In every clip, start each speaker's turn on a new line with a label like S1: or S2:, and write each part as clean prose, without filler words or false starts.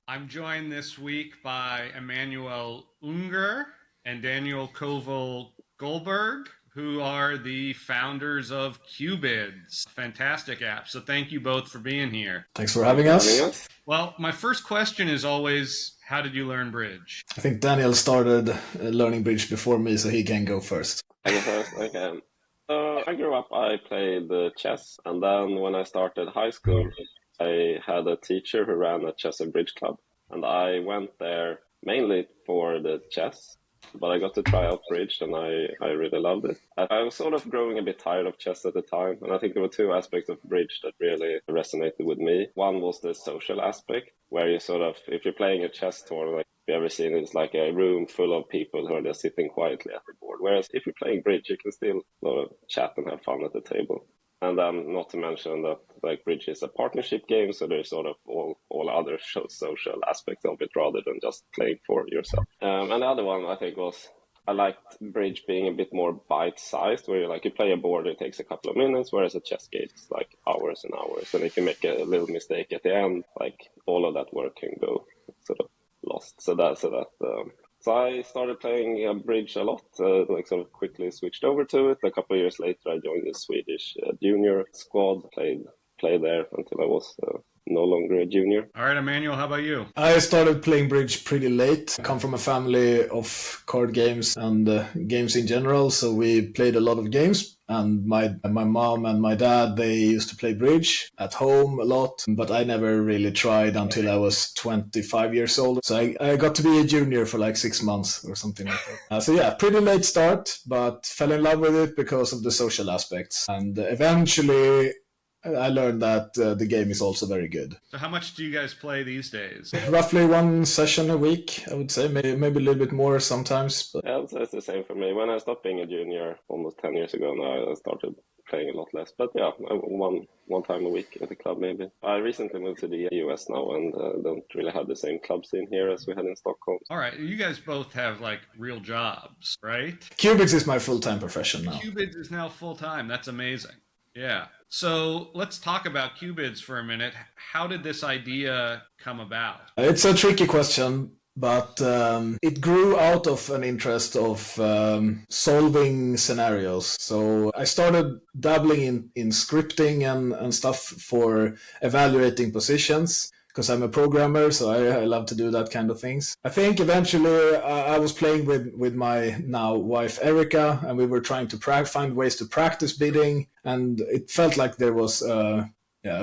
S1: I'm joined this week by Emanuel Unge and Daniel Koval Gullberg, who are the founders of Cubids, fantastic app. So thank you both for being here.
S2: Thanks for
S3: Thanks
S2: having
S3: for having
S2: us.
S3: us.
S1: Well, my first question is always, how did you learn bridge?
S2: I think Daniel started learning bridge before me, so he can go first.
S3: I go first. Okay. So I grew up, I played chess, and then when I started high school, I had a teacher who ran a chess and bridge club, and I went there mainly for the chess, but I got to try out bridge, and I really loved it. I was sort of growing a bit tired of chess at the time, and I think there were two aspects of bridge that really resonated with me. One was the social aspect, where you sort of, if you're playing a chess tournament, you ever seen it? It's like a room full of people who are just sitting quietly at the board. Whereas if you're playing bridge, you can still sort of chat and have fun at the table. And then not to mention that like bridge is a partnership game, so there's sort of all other social aspects of it rather than just playing for yourself. And the other one I think was I liked bridge being a bit more bite-sized, where you play a board, it takes a couple of minutes, whereas a chess game is like hours and hours. And if you make a little mistake at the end, like all of that work can go sort of lost. So I started playing bridge a lot. Sort of quickly switched over to it. A couple of years later, I joined the Swedish junior squad. Played there until I was no longer a junior.
S1: All right, Emmanuel, how about you?
S2: I started playing bridge pretty late. I come from a family of card games and games in general, so we played a lot of games. And my mom and my dad, they used to play bridge at home a lot, but I never really tried until I was 25 years old. So I got to be a junior for like 6 months or something like that. So yeah, pretty late start, but fell in love with it because of the social aspects. And eventually I learned that the game is also very good.
S1: So how much do you guys play these days?
S2: Roughly one session a week, I would say, maybe a little bit more sometimes. But
S3: Yeah, it's the same for me. When I stopped being a junior almost 10 years ago now, I started playing a lot less. But yeah, one time a week at the club maybe. I recently moved to the US now and don't really have the same club scene here as we had in Stockholm.
S1: All right, you guys both have like real jobs, right?
S2: Cubids is my full-time profession now.
S1: Cubids is now full time. That's amazing. Yeah. So let's talk about Cubids for a minute. How did this idea come about?
S2: It's a tricky question, but it grew out of an interest of solving scenarios. So I started dabbling in scripting and stuff for evaluating positions, because I'm a programmer, so I love to do that kind of things. I think eventually I was playing with my now wife Erika, and we were trying to find ways to practice bidding, and it felt like there was a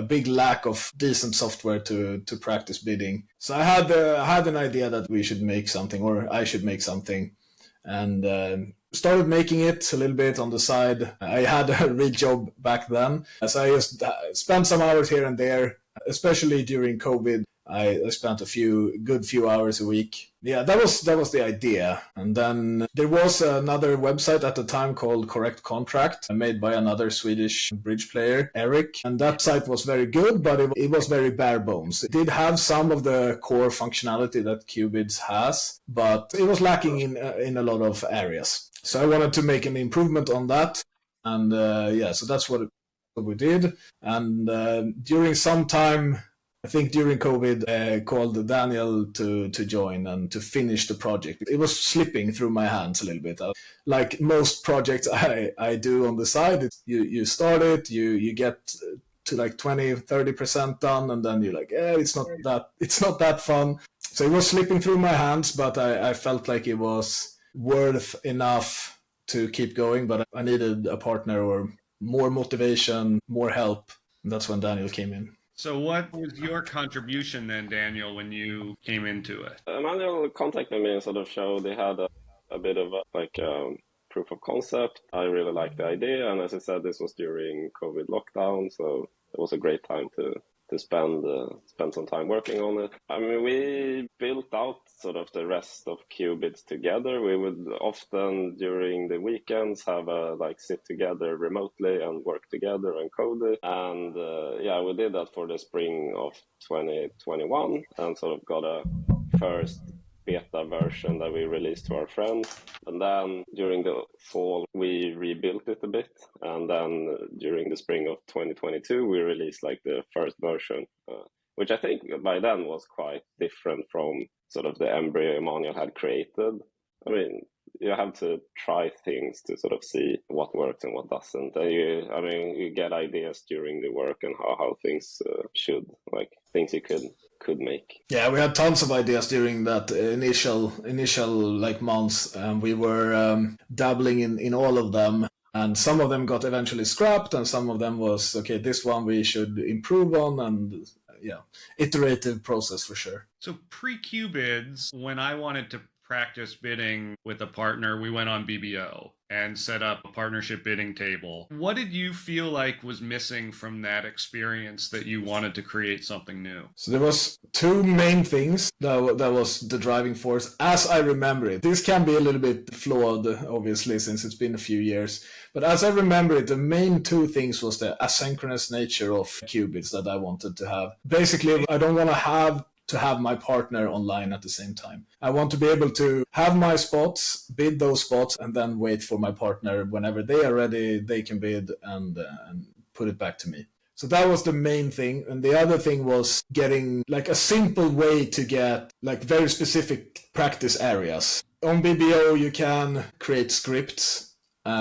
S2: big lack of decent software to practice bidding. So I had an idea that we should make something, or I should make something, and started making it a little bit on the side. I had a real job back then, so I just spent some hours here and there, especially during COVID. I spent a few hours a week. Yeah, that was the idea. And then there was another website at the time called Correct Contract, made by another Swedish bridge player, Eric. And that site was very good, but it was very bare bones. It did have some of the core functionality that Cubids has, but it was lacking in a lot of areas. So I wanted to make an improvement on that. And so that's what we did. And during some time, I think during COVID, I called Daniel to join and to finish the project. It was slipping through my hands a little bit. Like most projects I do on the side, you start it, you get to like 20-30% done, and then you're like, it's not that fun. So it was slipping through my hands, but I felt like it was worth enough to keep going, but I needed a partner or more motivation, more help. And that's when Daniel came in.
S1: So what was your contribution then, Daniel, when you came into it?
S3: Emanuel contacted me and sort of showed they had a bit of proof of concept. I really liked the idea, and as I said, this was during COVID lockdown, so it was a great time to spend some time working on it. I mean, we built out sort of the rest of Cubids together. We would often during the weekends have a sit together remotely and work together and code it. And we did that for the spring of 2021 and sort of got a first beta version that we released to our friends. And then during the fall, we rebuilt it a bit. And then during the spring of 2022, we released the first version which I think by then was quite different from sort of the embryo Emanuel had created. I mean, you have to try things to sort of see what works and what doesn't. And you get ideas during the work and how things should, like things you could make.
S2: Yeah, we had tons of ideas during that initial like months, and we were dabbling in all of them. And some of them got eventually scrapped, and some of them was, okay, this one we should improve on, and yeah, iterative process for sure.
S1: So pre-Cubids, when I wanted to practice bidding with a partner, we went on BBO and set up a partnership bidding table. What did you feel like was missing from that experience that you wanted to create something new?
S2: So there was two main things that was the driving force, as I remember it. This can be a little bit flawed, obviously, since it's been a few years. But as I remember it, the main two things was the asynchronous nature of Cubids that I wanted to have. Basically, I don't want to have my partner online at the same time. I want to be able to have my spots, bid those spots, and then wait for my partner. Whenever they are ready, they can bid and put it back to me. So that was the main thing. And the other thing was getting like a simple way to get like very specific practice areas. On BBO, you can create scripts,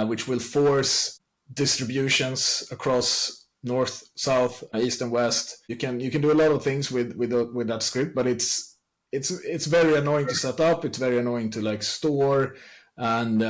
S2: which will force distributions across north, south, east, and west. You can do a lot of things with that script, but it's very annoying to set up. It's very annoying to like store, and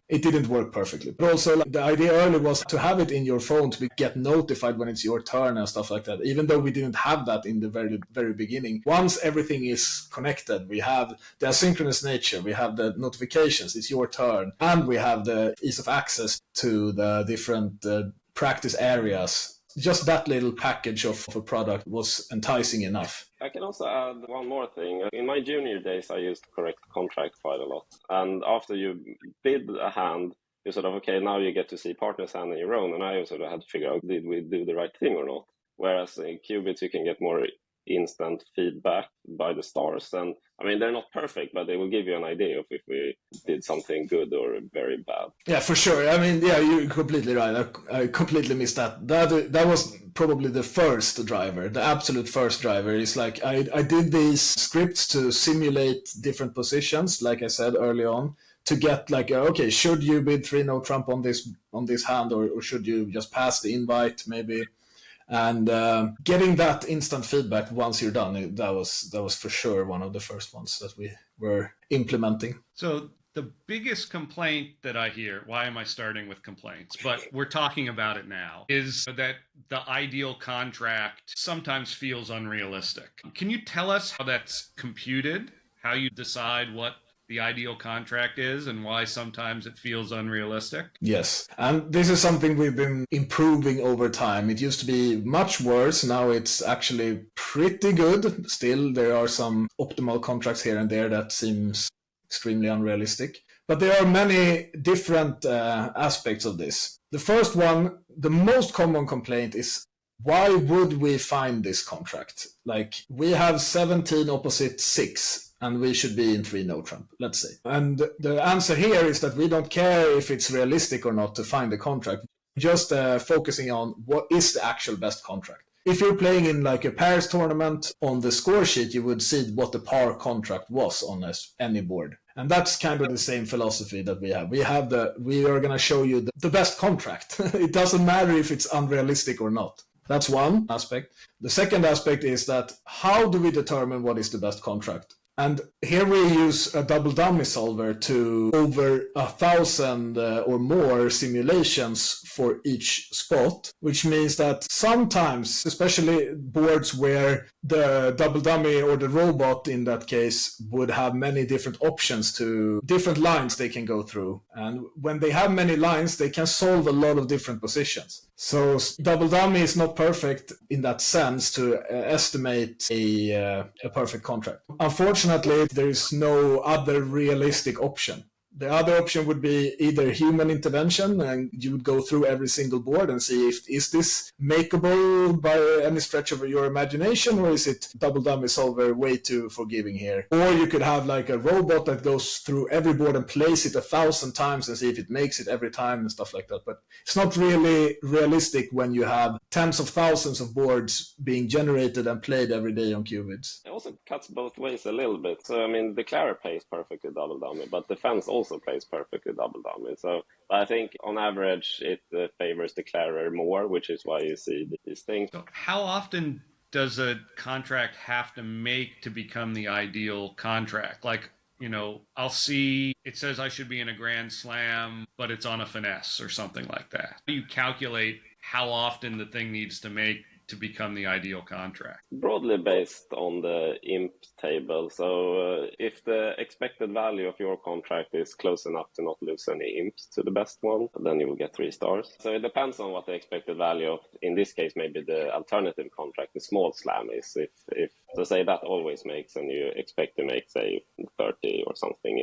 S2: it didn't work perfectly. But also, like, the idea early was to have it in your phone to get notified when it's your turn and stuff like that. Even though we didn't have that in the very very beginning. Once everything is connected, we have the asynchronous nature, we have the notifications, it's your turn, and we have the ease of access to the different practice areas. Just that little package of a product was enticing enough.
S3: I can also add one more thing. In my junior days, I used correct contract quite a lot. And after you bid a hand, you sort of, okay, now you get to see partner's hand and your own. And I sort of had to figure out, did we do the right thing or not? Whereas in Cubids, you can get more instant feedback by the stars. And I mean, they're not perfect, but they will give you an idea of if we did something good or very bad.
S2: Yeah, for sure. I mean, yeah, you're completely right. I completely missed that. That was probably the first driver, the absolute first driver. Is like I did these scripts to simulate different positions, like I said early on, to get like, okay, should you bid 3-no trump on this hand, or should you just pass the invite maybe? And getting that instant feedback once you're done, that was for sure one of the first ones that we were implementing.
S1: So the biggest complaint that I hear, why am I starting with complaints? But we're talking about it now, is that the ideal contract sometimes feels unrealistic. Can you tell us how that's computed, how you decide what the ideal contract is and why sometimes it feels unrealistic?
S2: Yes, and this is something we've been improving over time. It used to be much worse. Now it's actually pretty good. Still, there are some optimal contracts here and there that seems extremely unrealistic. But there are many different aspects of this. The first one, the most common complaint is, why would we find this contract? Like, we have 17 opposite 6. And we should be in 3-no trump, let's say. And the answer here is that we don't care if it's realistic or not to find the contract. Just focusing on what is the actual best contract. If you're playing in like a pairs tournament, on the score sheet, you would see what the par contract was on any board. And that's kind of the same philosophy that we have. We are going to show you the best contract. It doesn't matter if it's unrealistic or not. That's one aspect. The second aspect is that how do we determine what is the best contract? And here we use a double dummy solver to over 1,000 or more simulations for each spot, which means that sometimes, especially boards where the double dummy or the robot in that case would have many different options to different lines they can go through. And when they have many lines, they can solve a lot of different positions. So double dummy is not perfect in that sense to estimate a perfect contract. Unfortunately, there is no other realistic option. The other option would be either human intervention, and you would go through every single board and see if is this makeable by any stretch of your imagination, or is it double dummy solver way too forgiving here? Or you could have like a robot that goes through every board and plays it 1,000 times and see if it makes it every time and stuff like that. But it's not really realistic when you have tens of thousands of boards being generated and played every day on Cubids.
S3: It also cuts both ways a little bit. So, I mean, Declarer plays perfectly double dummy, but Defense also plays perfectly double dummy. So I think on average it favors Declarer more, which is why you see these things.
S1: So how often does a contract have to make to become the ideal contract? Like, I'll see it says I should be in a Grand Slam, but it's on a finesse or something like that. How do you calculate how often the thing needs to make to become the ideal contract?
S3: Broadly based on the imp table. So if the expected value of your contract is close enough to not lose any imps to the best one, then you will get 3 stars. So it depends on what the expected value of, in this case, maybe the alternative contract, the small slam is. If so say that always makes, and you expect to make, say, 30 or something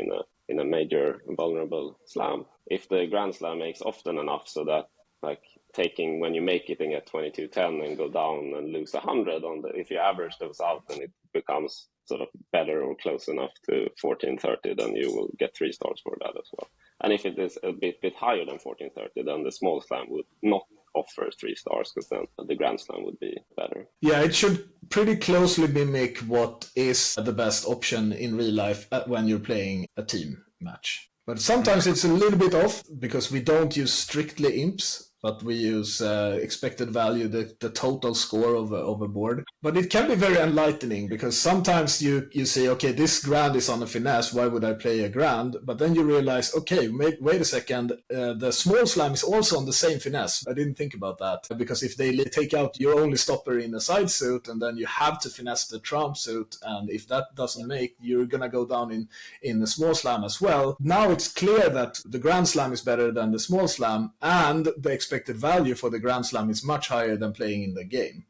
S3: in a major vulnerable slam. If the Grand Slam makes often enough so that, like, taking when you make it and get 2210 and go down and lose 100 if you average those out, then it becomes sort of better or close enough to 1430, then you will get 3 stars for that as well. And if it is a bit higher than 1430, then the small slam would not offer 3 stars, because then the Grand Slam would be better.
S2: Yeah, it should pretty closely mimic what is the best option in real life when you're playing a team match. But sometimes it's a little bit off because we don't use strictly imps, but we use expected value, the total score of a board. But it can be very enlightening because sometimes you say, okay, this grand is on a finesse, why would I play a grand? But then you realize, okay, wait a second, the small slam is also on the same finesse. I didn't think about that, because if they take out your only stopper in a side suit, and then you have to finesse the trump suit, and if that doesn't make, you're going to go down in the small slam as well. Now it's clear that the grand slam is better than the small slam, and the expected value for the Grand Slam is much higher than playing in the game,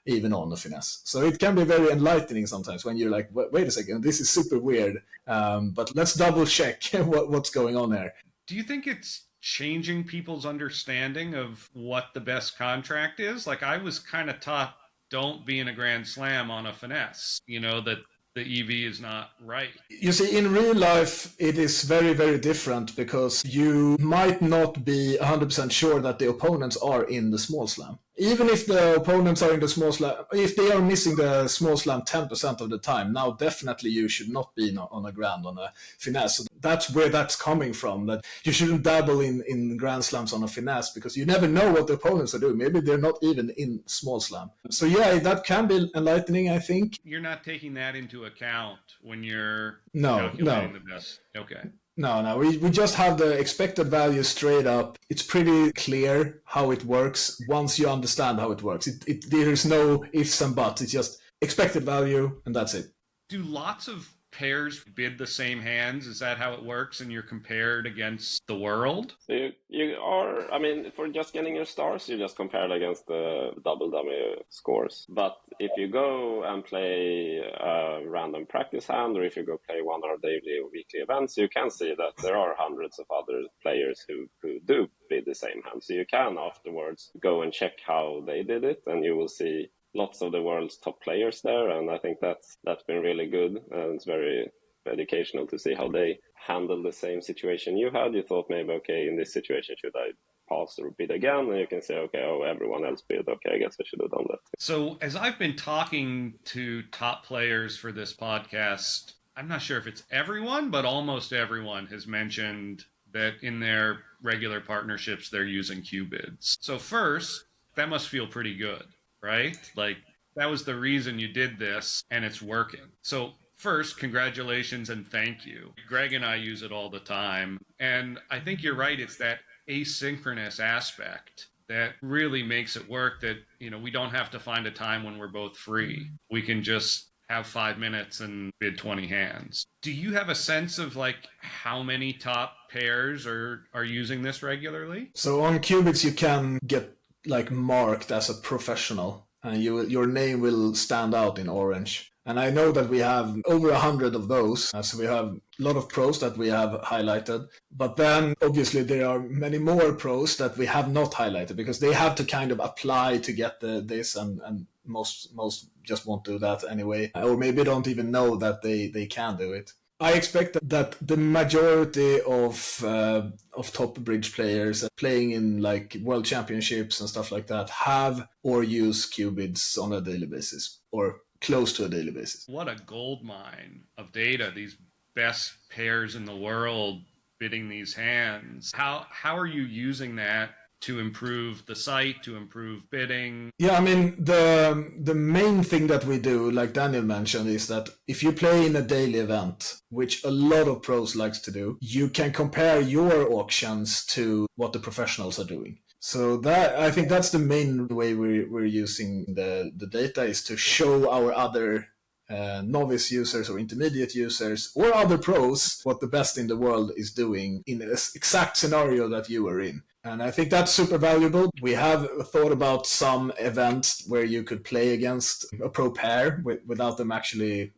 S2: even on the finesse. So it can be very enlightening sometimes when you're like, wait a second, this is super weird, but let's double check what's going on there.
S1: Do you think it's changing people's understanding of what the best contract is? Like, I was kind of taught, don't be in a Grand Slam on a finesse, that the EV is not right.
S2: You see, in real life, it is very, very different because you might not be 100% sure that the opponents are in the small slam. Even if the opponents are in the small slam, if they are missing the small slam 10% of the time, now definitely you should not be on a grand, on a finesse. So that's where that's coming from, that you shouldn't dabble in grand slams on a finesse because you never know what the opponents are doing. Maybe they're not even in small slam. So yeah, that can be enlightening, I think.
S1: You're not taking that into account when you're
S2: calculating
S1: the best. Okay.
S2: No, we just have the expected value straight up. It's pretty clear how it works once you understand how it works. There is no ifs and buts. It's just expected value, and that's it.
S1: Do lots of pairs bid the same hands? Is that how it works, and you're compared against the world?
S3: So you are, I mean, for just getting your stars, you just compare it against the double dummy scores. But if you go and play a random practice hand, or if you go play one of our daily or weekly events, you can see that there are hundreds of other players who do bid the same hand. So you can afterwards go and check how they did it, and you will see lots of the world's top players there, and I think that's been really good, and it's very educational to see how they handle the same situation you had. You thought maybe, okay, in this situation, should I pass or bid again? And you can say, okay, everyone else bid. Okay, I guess I should have done that.
S1: So as I've been talking to top players for this podcast, I'm not sure if it's everyone, but almost everyone has mentioned that in their regular partnerships, they're using Cubids. So first, that must feel pretty good, right? Like, that was the reason you did this, and it's working. So first, congratulations and thank you. Greg and I use it all the time, and I think you're right. It's that asynchronous aspect that really makes it work, that, we don't have to find a time when we're both free. We can just have 5 minutes and bid 20 hands. Do you have a sense of like how many top pairs are using this regularly?
S2: So on Cubids, you can get like marked as a professional, and your name will stand out in orange. And I know that we have over 100 of those. So we have a lot of pros that we have highlighted. But then obviously there are many more pros that we have not highlighted because they have to kind of apply to get this, and most just won't do that anyway. Or maybe don't even know that they can do it. I expect that the majority of top bridge players playing in like world championships and stuff like that have or use Cubids on a daily basis or close to a daily basis.
S1: What a gold mine of data, these best pairs in the world bidding these hands. How are you using that to improve the site, to improve bidding?
S2: Yeah, I mean, the main thing that we do, like Daniel mentioned, is that if you play in a daily event, which a lot of pros likes to do, you can compare your auctions to what the professionals are doing. So that, I think that's the main way we're using the data, is to show our other novice users or intermediate users or other pros what the best in the world is doing in an exact scenario that you are in. And I think that's super valuable. We have thought about some events where you could play against a pro pair without them actually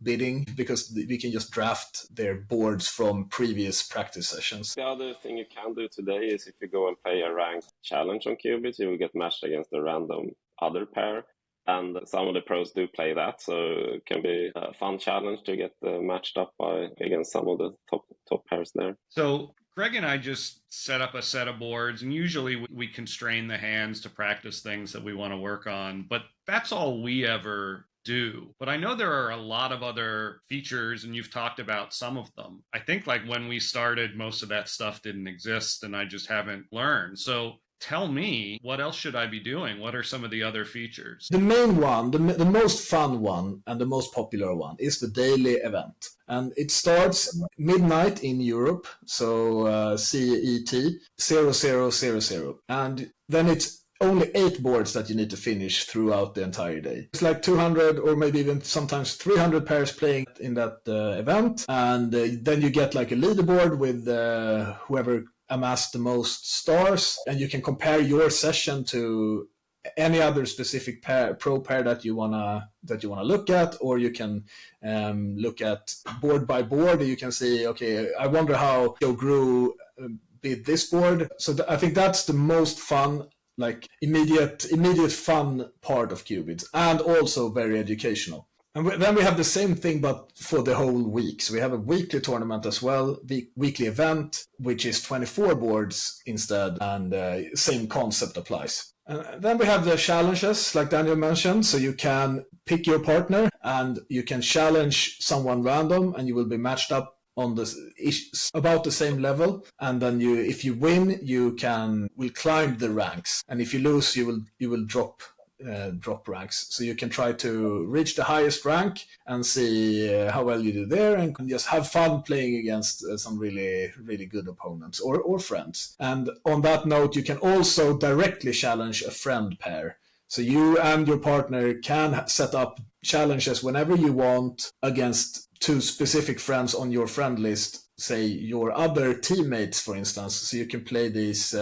S2: bidding, because we can just draft their boards from previous practice sessions.
S3: The other thing you can do today is if you go and play a ranked challenge on Cubids, you will get matched against a random other pair. And some of the pros do play that, so it can be a fun challenge to get matched up against some of the top pairs there.
S1: So Greg and I just set up a set of boards, and usually we constrain the hands to practice things that we want to work on, but that's all we ever do. But I know there are a lot of other features, and you've talked about some of them. I think like when we started, most of that stuff didn't exist, and I just haven't learned. So tell me, what else should I be doing? What are some of the other features?
S2: The main one, the most fun one, and the most popular one is the daily event. And it starts midnight in Europe, so CET 0000. And then it's only 8 boards that you need to finish throughout the entire day. It's like 200 or maybe even sometimes 300 pairs playing in that event. And then you get like a leaderboard with whoever amassed the most stars, and you can compare your session to any other specific pro pair that you wanna look at, or you can look at board by board. You can see, okay, I wonder how Joe Grew bid this board. So I think that's the most fun, like immediate fun part of Cubids, and also very educational. And then we have the same thing, but for the whole week. So we have a weekly tournament as well, the weekly event, which is 24 boards instead, and same concept applies. And then we have the challenges, like Daniel mentioned. So you can pick your partner, and you can challenge someone random, and you will be matched up on about the same level. And then if you win, you will climb the ranks, and if you lose, you will drop ranks. So you can try to reach the highest rank and see how well you do there, and just have fun playing against some really, really good opponents or friends. And on that note, you can also directly challenge a friend pair. So you and your partner can set up challenges whenever you want against 2 specific friends on your friend list, say your other teammates, for instance. So you can play these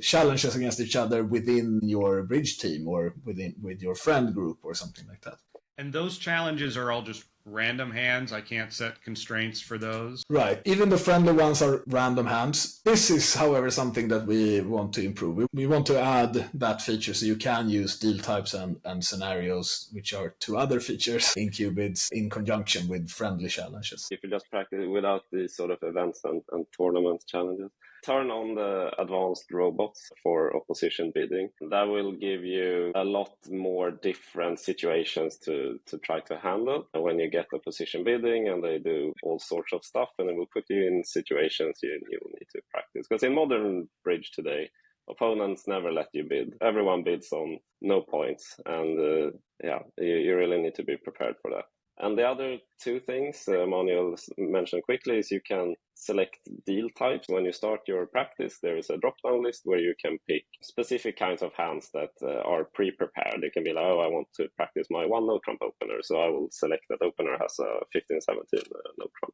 S2: challenges against each other within your bridge team or with your friend group or something like that.
S1: And those challenges are all just random hands? I can't set constraints for those?
S2: Right. Even the friendly ones are random hands. This is, however, something that we want to improve. We want to add that feature so you can use deal types and scenarios, which are 2 other features in Cubids, in conjunction with friendly challenges.
S3: If you just practice without these sort of events and tournament challenges, turn on the advanced robots for opposition bidding. That will give you a lot more different situations to try to handle when you get opposition bidding, and they do all sorts of stuff, and it will put you in situations you need to practice. Because in modern bridge today, opponents never let you bid. Everyone bids on no points, and you really need to be prepared for that. And the other 2 things Emanuel mentioned quickly is you can select deal types. When you start your practice, there is a drop-down list where you can pick specific kinds of hands that are pre-prepared. It can be like, I want to practice my 1 no-trump opener, so I will select that opener has a 15-17 no-trump.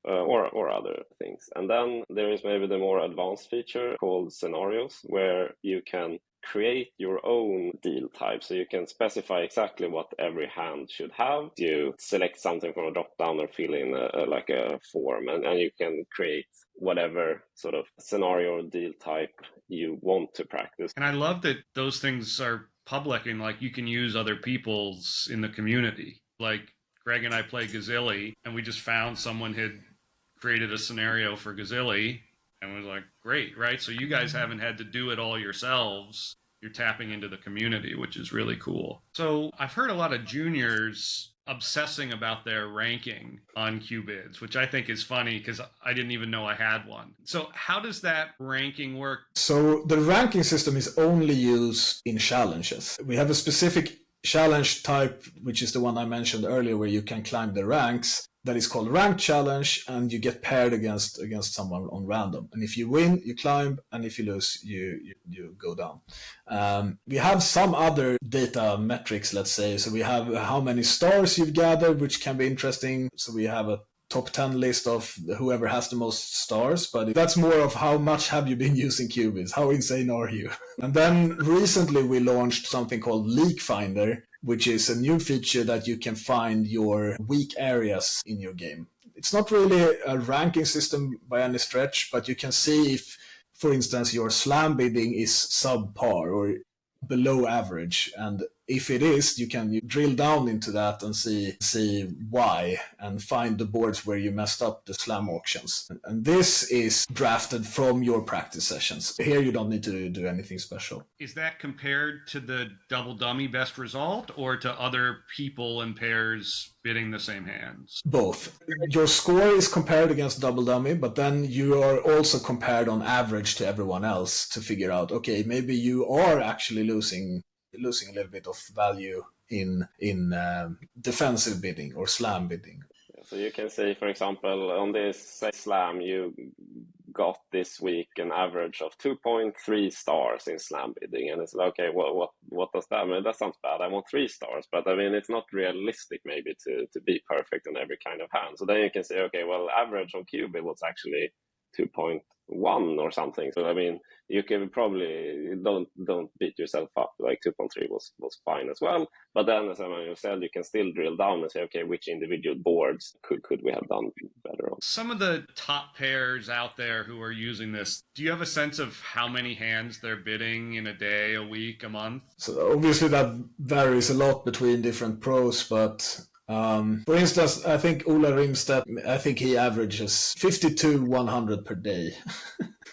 S3: Or other things. And then there is maybe the more advanced feature called scenarios, where you can create your own deal type. So you can specify exactly what every hand should have. You select something from a drop down or fill in like a form, and you can create whatever sort of scenario or deal type you want to practice.
S1: And I love that those things are public and like you can use other people's in the community. Like Greg and I play Gazilli, and we just found someone had created a scenario for Gazilli, and was like, great, right? So you guys haven't had to do it all yourselves. You're tapping into the community, which is really cool. So I've heard a lot of juniors obsessing about their ranking on Cubids, which I think is funny because I didn't even know I had one. So how does that ranking work?
S2: So the ranking system is only used in challenges. We have a specific challenge type, which is the one I mentioned earlier, where you can climb the ranks. That is called ranked challenge, and you get paired against someone on random. And if you win, you climb, and if you lose, you go down. We have some other data metrics, let's say. So we have how many stars you've gathered, which can be interesting. So we have a top 10 list of whoever has the most stars, but that's more of how much have you been using Cubids? How insane are you? And then recently we launched something called Leak Finder, which is a new feature that you can find your weak areas in your game. It's not really a ranking system by any stretch, but you can see if, for instance, your slam bidding is subpar or below average. And if it is, you can drill down into that and see why, and find the boards where you messed up the slam auctions. And this is drafted from your practice sessions. Here you don't need to do anything special.
S1: Is that compared to the double dummy best result or to other people and pairs bidding the same hands?
S2: Both. Your score is compared against double dummy, but then you are also compared on average to everyone else to figure out, okay, maybe you are actually losing a little bit of value in defensive bidding or slam bidding.
S3: So you can say, for example, on this slam, you got this week an average of 2.3 stars in slam bidding, and it's like, okay, well, what does that mean? That sounds bad. I want 3 stars, but I mean, it's not realistic maybe to be perfect on every kind of hand. So then you can say, okay, well, average on Cubid was actually 2.1 or something. So I mean, you can probably don't beat yourself up. Like 2.3 was fine as well. But then, as Emanuel said, you can still drill down and say, okay, which individual boards could we have done better on?
S1: Some of the top pairs out there who are using this, do you have a sense of how many hands they're bidding in a day, a week, a month?
S2: So obviously that varies a lot between different pros, but for instance, I think Ola Rimstedt, I think he averages 100 per day.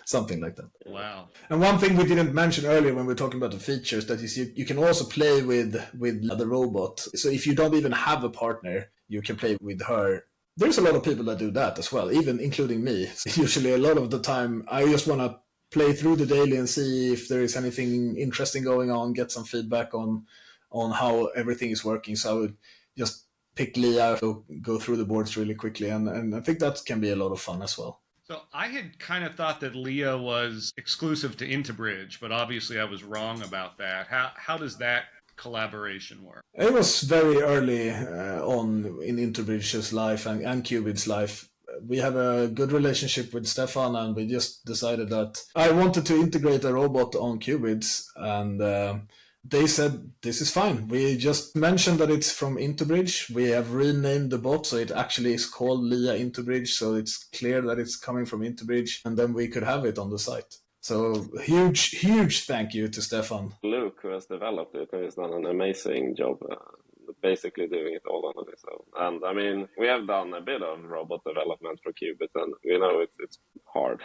S2: Something like that.
S1: Wow.
S2: And one thing we didn't mention earlier when we were talking about the features, that is you can also play with the robot. So if you don't even have a partner, you can play with her. There's a lot of people that do that as well, even including me. Usually a lot of the time, I just want to play through the daily and see if there is anything interesting going on, get some feedback on how everything is working. So I would just pick Leah, go through the boards really quickly, and I think that can be a lot of fun as well.
S1: So I had kind of thought that Leah was exclusive to Interbridge, but obviously I was wrong about that. How does that collaboration work?
S2: It was very early on in Interbridge's life and Cubids' life. We have a good relationship with Stefan, and we just decided that I wanted to integrate a robot on Cubids, and they said, this is fine. We just mentioned that it's from Interbridge. We have renamed the bot, so it actually is called Leah Interbridge, so it's clear that it's coming from Interbridge, and then we could have it on the site. So huge thank you to Stefan.
S3: Luke, who has developed it, has done an amazing job basically doing it all on his own. And I mean, we have done a bit of robot development for Cubids, and we know it's hard.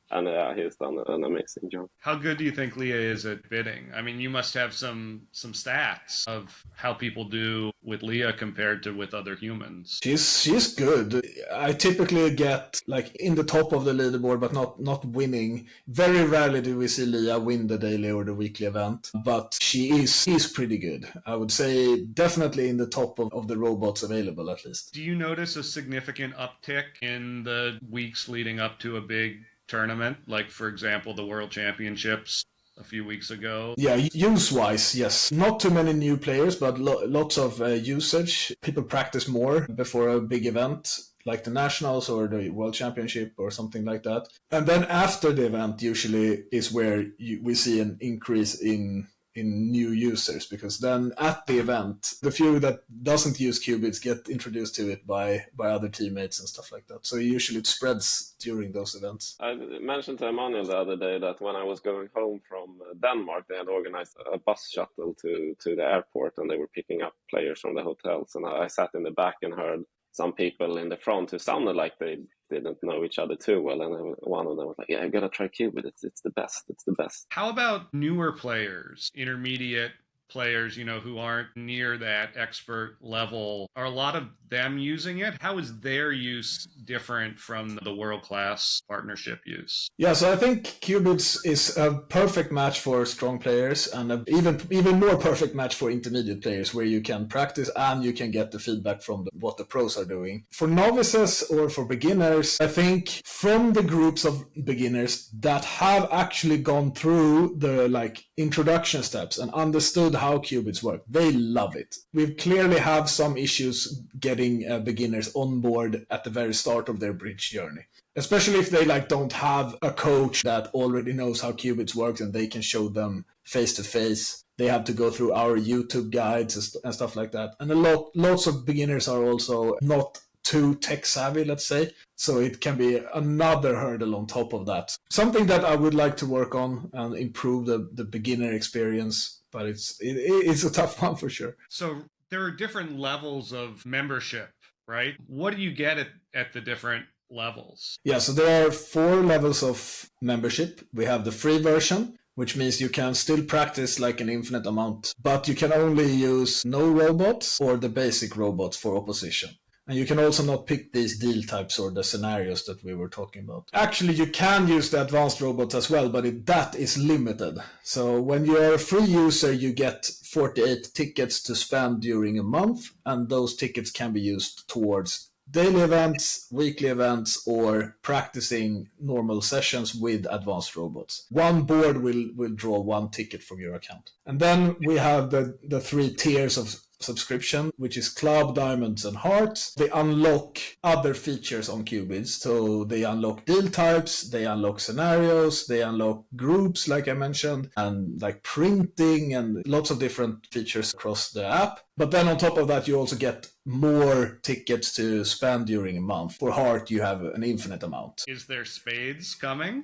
S3: And he's done an amazing job.
S1: How good do you think Leah is at bidding? I mean, you must have some stats of how people do with Leah compared to with other humans.
S2: She's good. I typically get like in the top of the leaderboard, but not winning. Very rarely do we see Leah win the daily or the weekly event, but she is pretty good. I would say definitely in the top of the robots available, at least.
S1: Do you notice a significant uptick in the weeks leading up to a big tournament, like for example the World Championships a few weeks ago?
S2: Yeah, use-wise, yes. Not too many new players, but lots of usage. People practice more before a big event. like the Nationals or the World Championship or something like that. And then after the event usually is where we see an increase in new users, because then at the event, the few that doesn't use Cubids get introduced to it by other teammates and stuff like that. So usually it spreads during those events.
S3: I mentioned to Emanuel the other day that when I was going home from Denmark, they had organized a bus shuttle to the airport, and they were picking up players from the hotels. And I sat in the back and heard some people in the front who sounded like they didn't know each other too well, and one of them was like, "Yeah, I gotta try Cubids. It's the best. It's the best."
S1: How about newer players, intermediate players, who aren't near that expert level? Are a lot of them using it? How is their use different from the world-class partnership use?
S2: Yeah, so I think Cubids is a perfect match for strong players, and an even more perfect match for intermediate players, where you can practice and you can get the feedback from what the pros are doing. For novices or for beginners, I think from the groups of beginners that have actually gone through the introduction steps and understood how Cubids work, they love it. We clearly have some issues getting beginners on board at the very start of their bridge journey, especially if they don't have a coach that already knows how Cubids works and they can show them face to face. They have to go through our YouTube guides and stuff like that. And lots of beginners are also not too tech savvy, let's say. So it can be another hurdle on top of that. Something that I would like to work on and improve the beginner experience, but it's a tough one for sure.
S1: So there are different levels of membership, right? What do you get at the different levels?
S2: Yeah, so there are 4 levels of membership. We have the free version, which means you can still practice like an infinite amount, but you can only use no robots or the basic robots for opposition. And you can also not pick these deal types or the scenarios that we were talking about. Actually, you can use the advanced robots as well, but that is limited. So when you're a free user, you get 48 tickets to spend during a month, and those tickets can be used towards daily events, weekly events, or practicing normal sessions with advanced robots. One board will draw 1 ticket from your account. And then we have the 3 tiers of subscription, which is Club, Diamonds, and Hearts. They unlock other features on Cubids. So they unlock deal types, they unlock scenarios, they unlock groups, like I mentioned, and like printing and lots of different features across the app. But then on top of that, you also get more tickets to spend during a month. For Heart, you have an infinite amount.
S1: Is there spades coming?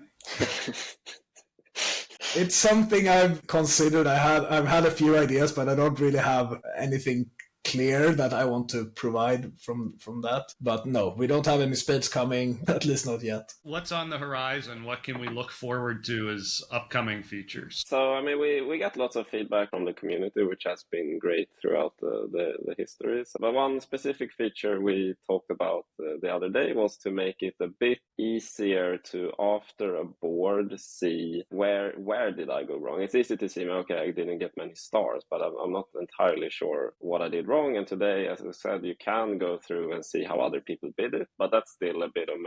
S2: It's something I've considered. I've had a few ideas, but I don't really have anything clear that I want to provide from that. But no, we don't have any spades coming, at least not yet.
S1: What's on the horizon? What can we look forward to as upcoming features?
S3: So, I mean, we get lots of feedback from the community, which has been great throughout the histories. But one specific feature we talked about the other day was to make it a bit easier to, after a board, see where did I go wrong. It's easy to see, okay, I didn't get many stars, but I'm not entirely sure what I did wrong. And today, as I said, you can go through and see how other people bid it, but that's still a bit of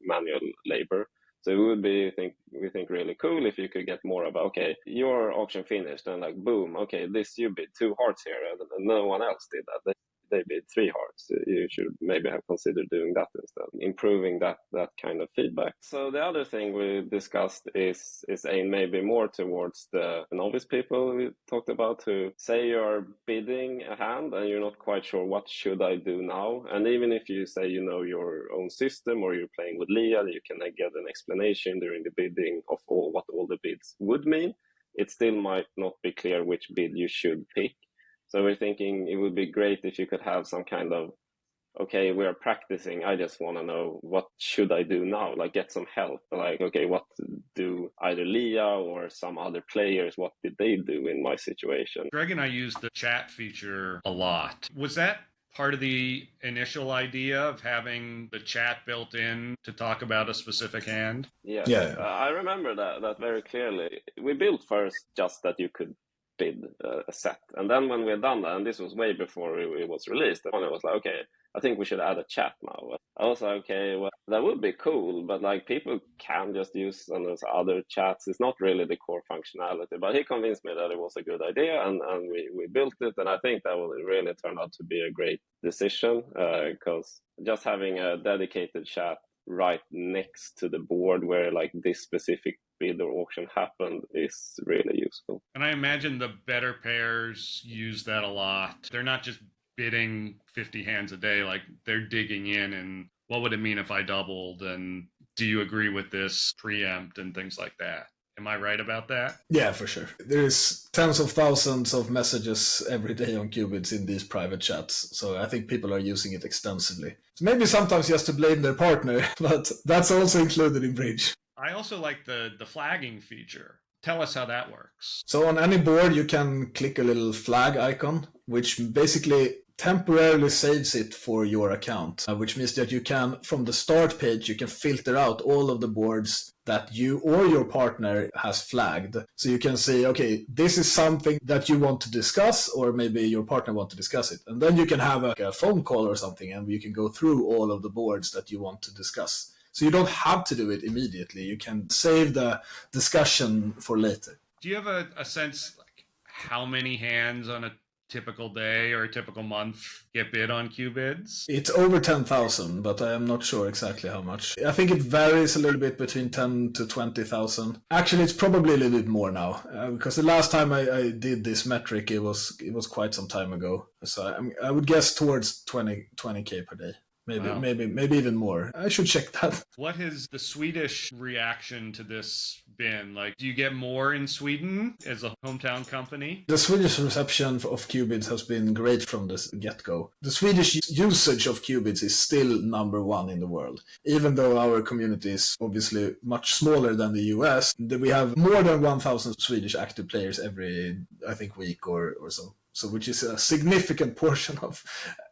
S3: manual labor. So it would be, we think really cool if you could get more about, okay, your auction finished, and like, boom, okay, you bid 2 hearts here, and no one else did that. They bid 3 hearts. You should maybe have considered doing that instead, improving that kind of feedback. So the other thing we discussed is aimed maybe more towards the novice people we talked about, who say you're bidding a hand and you're not quite sure what should I do now. And even if you say you know your own system or you're playing with Leah, you can get an explanation during the bidding of what all the bids would mean. It still might not be clear which bid you should pick. So we're thinking it would be great if you could have some kind of, okay, we're practicing, I just want to know what should I do now, like get some help, like, okay, what do either Leah or some other players, what did they do in my situation?
S1: Greg and I used the chat feature a lot. Was that part of the initial idea of having the chat built in to talk about a specific hand?
S3: Yes.
S2: Yeah.
S3: I remember that very clearly. We built first just that you could bid a set. And then when we had done that, and this was way before it was released, and I was like, okay, I think we should add a chat now. I was like, okay, well, that would be cool, but like people can just use those other chats. It's not really the core functionality. But he convinced me that it was a good idea, and we built it. And I think that will really turn out to be a great decision, because just having a dedicated chat right next to the board where like this specific bid or auction happened is really useful.
S1: And I imagine the better pairs use that a lot. They're not just bidding 50 hands a day, like they're digging in and what would it mean if I doubled, and do you agree with this preempt and things like that. Am I right about that?
S2: Yeah, for sure. There's tens of thousands of messages every day on Cubids in these private chats, so I think people are using it extensively. So maybe sometimes just to blame their partner, but that's also included in Bridge.
S1: I also like the flagging feature. Tell us how that works.
S2: So on any board, you can click a little flag icon, which basically temporarily saves it for your account, which means that you can, from the start page, you can filter out all of the boards that you or your partner has flagged. So you can say, okay, this is something that you want to discuss, or maybe your partner want to discuss it. And then you can have a phone call or something, and you can go through all of the boards that you want to discuss. So you don't have to do it immediately. You can save the discussion for later.
S1: Do you have a sense like how many hands on a typical day or a typical month get bid on Cubids?
S2: It's over 10,000, but I am not sure exactly how much. I think it varies a little bit between 10 to 20,000. Actually, it's probably a little bit more now, because the last time I did this metric, it was quite some time ago. So I would guess towards 20K per day. Maybe even more. I should check that.
S1: What has the Swedish reaction to this been? Like, do you get more in Sweden as a hometown company?
S2: The Swedish reception of Cubids has been great from the get-go. The Swedish usage of Cubids is still number one in the world. Even though our community is obviously much smaller than the US, we have more than 1,000 Swedish active players every, I think, week or so. So which is a significant portion of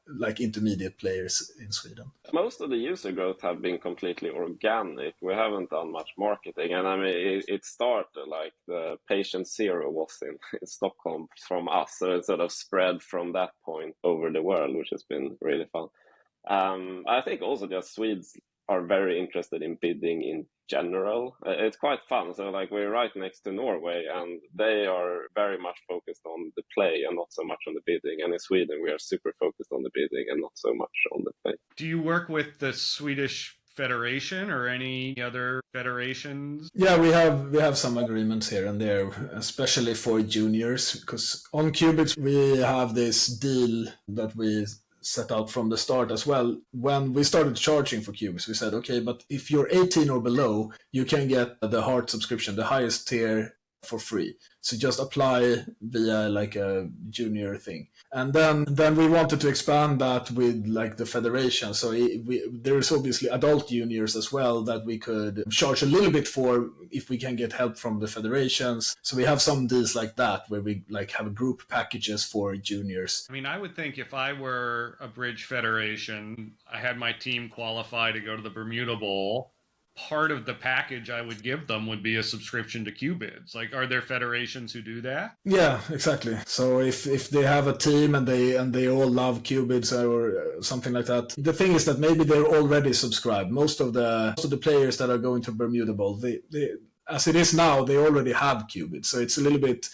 S2: like intermediate players in Sweden.
S3: Most of the user growth have been completely organic. We haven't done much marketing. And I mean, it started like the patient zero was in Stockholm from us. So it sort of spread from that point over the world, which has been really fun. I think also just Swedes are very interested in bidding in general. It's quite fun. So like we're right next to Norway, and they are very much focused on the play and not so much on the bidding. And in Sweden, we are super focused on the bidding and not so much on the play.
S1: Do you work with the Swedish Federation or any other federations?
S2: Yeah, we have some agreements here and there, especially for juniors, because on Cubids we have this deal that we set out from the start as well. When we started charging for Cubids, we said, okay, but if you're 18 or below, you can get the hard subscription, the highest tier, for free. So just apply via like a junior thing. And then we wanted to expand that with like the federation. So there's obviously adult juniors as well that we could charge a little bit for if we can get help from the federations. So we have some deals like that where we like have group packages for juniors.
S1: I mean, I would think if I were a bridge federation, I had my team qualify to go to the Bermuda Bowl, part of the package I would give them would be a subscription to Cubids. Like, are there federations who do that?
S2: Yeah, exactly. So if they have a team and they all love Cubids or something like that, the thing is that maybe they're already subscribed. Most of the players that are going to Bermuda Bowl, they as it is now, they already have Cubids. So it's a little bit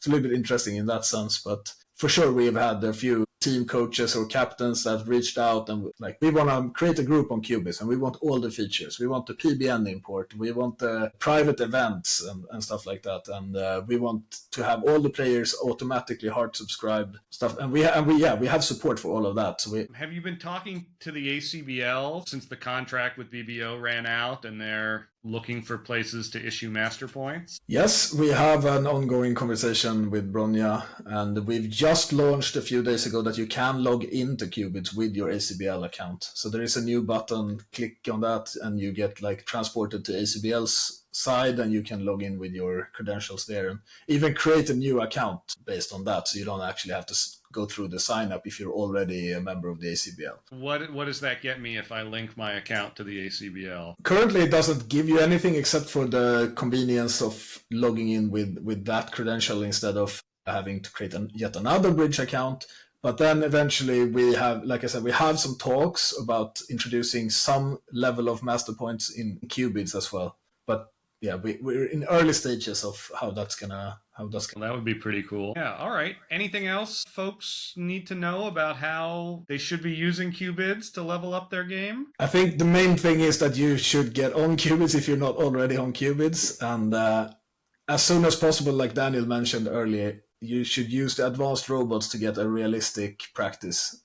S2: interesting in that sense. But for sure, we have had a few team coaches or captains that reached out and like, we want to create a group on Cubids and we want all the features. We want the PBN import, we want the private events and stuff like that, and we want to have all the players automatically hard subscribed stuff, and we have support for all of that. So
S1: have you been talking to the ACBL since the contract with BBO ran out and they're looking for places to issue master points?
S2: Yes, we have an ongoing conversation with Bronya, and we've just launched a few days ago that you can log into Cubids with your ACBL account. So there is a new button, click on that, and you get like transported to ACBL's side, and you can log in with your credentials there and even create a new account based on that. So you don't actually have to go through the sign up if you're already a member of the ACBL.
S1: What does that get me if I link my account to the ACBL?
S2: Currently, it doesn't give you anything except for the convenience of logging in with that credential instead of having to create yet another bridge account. But then eventually we have, like I said, we have some talks about introducing some level of master points in Cubids as well. But yeah, we're in early stages of how that's gonna.
S1: Well, that would be pretty cool. Yeah, all right. Anything else folks need to know about how they should be using Cubids to level up their game?
S2: I think the main thing is that you should get on Cubids if you're not already on Cubids, and as soon as possible, like Daniel mentioned earlier, you should use the advanced robots to get a realistic practice.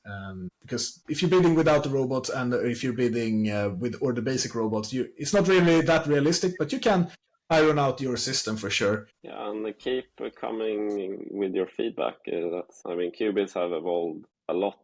S2: Because if you're bidding without the robots and if you're bidding with the basic robots, it's not really that realistic, but you can iron out your system for sure.
S3: Yeah, and keep coming with your feedback. Cubids have evolved a lot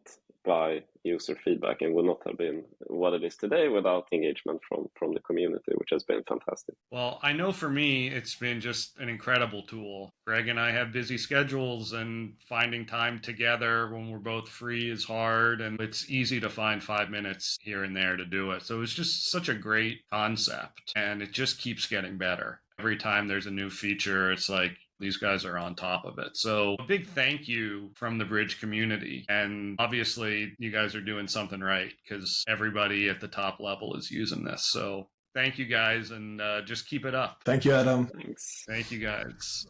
S3: by user feedback and would not have been what it is today without engagement from the community, which has been fantastic.
S1: Well, I know for me, it's been just an incredible tool. Greg and I have busy schedules, and finding time together when we're both free is hard, and it's easy to find 5 minutes here and there to do it. So it's just such a great concept, and it just keeps getting better. Every time there's a new feature, it's like, these guys are on top of it. So a big thank you from the Bridge community. And obviously you guys are doing something right because everybody at the top level is using this. So thank you guys, and just keep it up.
S2: Thank you, Adam.
S3: Thanks.
S1: Thank you guys.